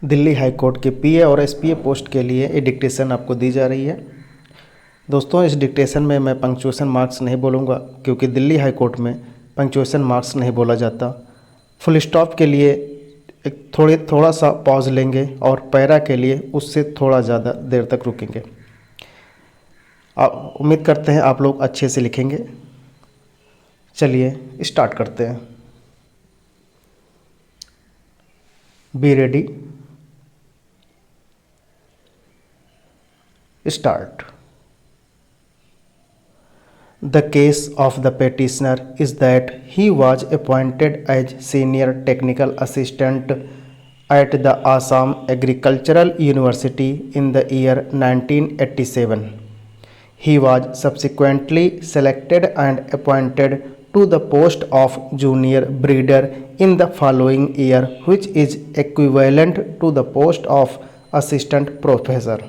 Delhi high court के पीए और SPA post के लिए ये डिक्टेशन आपको दी जा रही है। दोस्तों, इस डिक्टेशन में मैं पंक्चुएशन मार्क्स नहीं बोलूँगा क्योंकि दिल्ली हाई कोर्ट में पंक्चुएशन मार्क्स नहीं बोला जाता। फुल स्टॉप के लिए एक थोड़ा सा पॉज लेंगे और पैरा के लिए उससे थोड़ा ज़्यादा देर तक रुकेंगे। उम्मीद करते हैं आप लोग अच्छे से लिखेंगे। चलिए स्टार्ट करते हैं। Be ready, start. The case of the petitioner is that he was appointed as senior technical assistant at the Assam Agricultural University in the year 1987. He was subsequently selected and appointed to the post of junior breeder in the following year, which is equivalent to the post of assistant professor.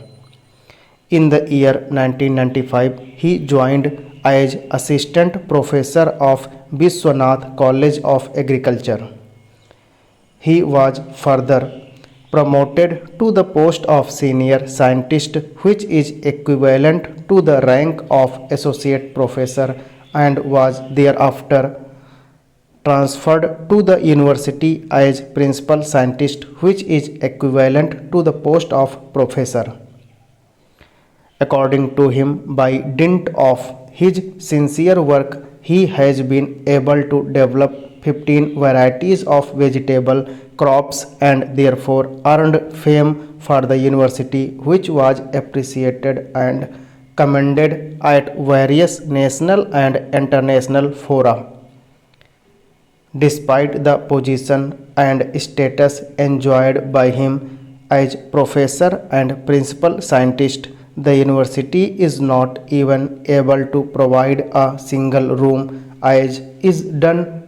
In the year 1995, he joined as assistant professor of Vishwanath College of Agriculture. He was further promoted to the post of senior scientist, which is equivalent to the rank of associate professor, and was thereafter transferred to the university as principal scientist, which is equivalent to the post of professor. According to him, by dint of his sincere work, he has been able to develop 15 varieties of vegetable crops and therefore earned fame for the university, which was appreciated and commended at various national and international fora. Despite the position and status enjoyed by him as professor and principal scientist, the university is not even able to provide a single room, as is done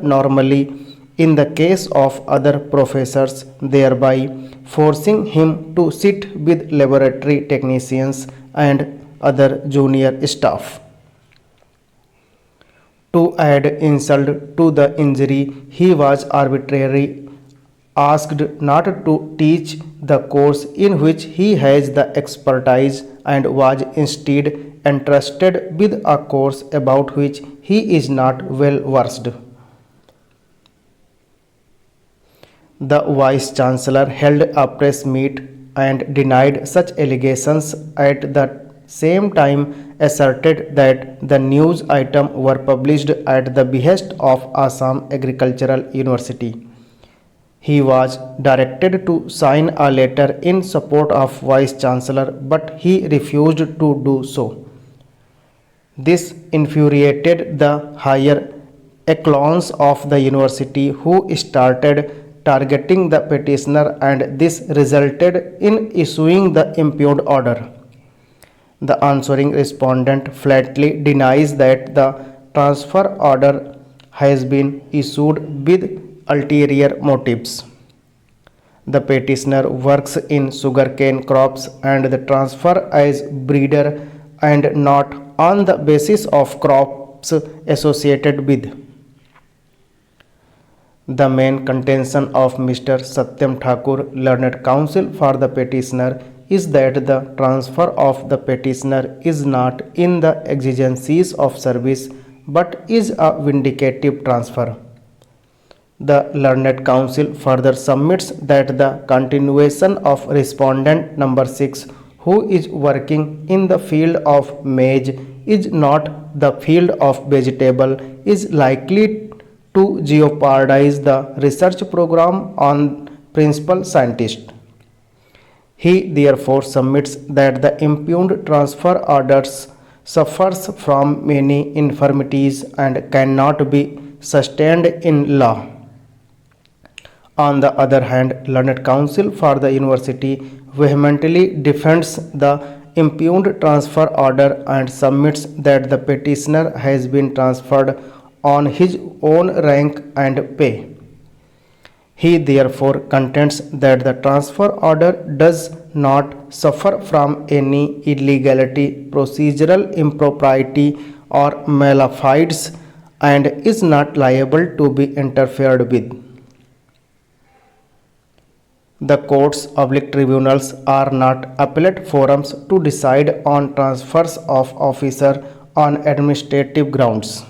normally in the case of other professors, thereby forcing him to sit with laboratory technicians and other junior staff. To add insult to the injury, he was arbitrarily asked not to teach the course in which he has the expertise and was instead entrusted with a course about which he is not well versed. The Vice Chancellor held a press meet and denied such allegations, at the same time asserted that the news item were published at the behest of Assam Agricultural University. He was directed to sign a letter in support of Vice Chancellor, but he refused to do so. This infuriated the higher echelons of the university, who started targeting the petitioner, and this resulted in issuing the impugned order. The answering respondent flatly denies that the transfer order has been issued with ulterior motives. The petitioner works in sugarcane crops and the transfer as breeder and not on the basis of crops associated with. The main contention of Mr. Satyam Thakur, learned counsel for the petitioner, is that the transfer of the petitioner is not in the exigencies of service but is a vindicative transfer. The learned counsel further submits that the continuation of respondent number 6, who is working in the field of maize, is not the field of vegetable, is likely to jeopardize the research program on principal scientist. He therefore submits that the impugned transfer orders suffers from many infirmities and cannot be sustained in law. On the other hand, learned counsel for the university vehemently defends the impugned transfer order and submits that the petitioner has been transferred on his own rank and pay. He therefore contends that the transfer order does not suffer from any illegality, procedural impropriety, or malafide and is not liable to be interfered with. The courts/tribunals are not appellate forums to decide on transfers of officer on administrative grounds.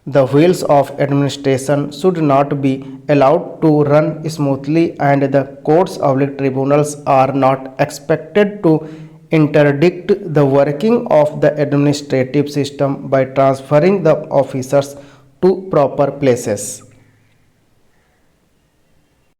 The wheels of administration should not be allowed to run smoothly, and the courts/tribunals are not expected to interdict the working of the administrative system by transferring the officers to proper places.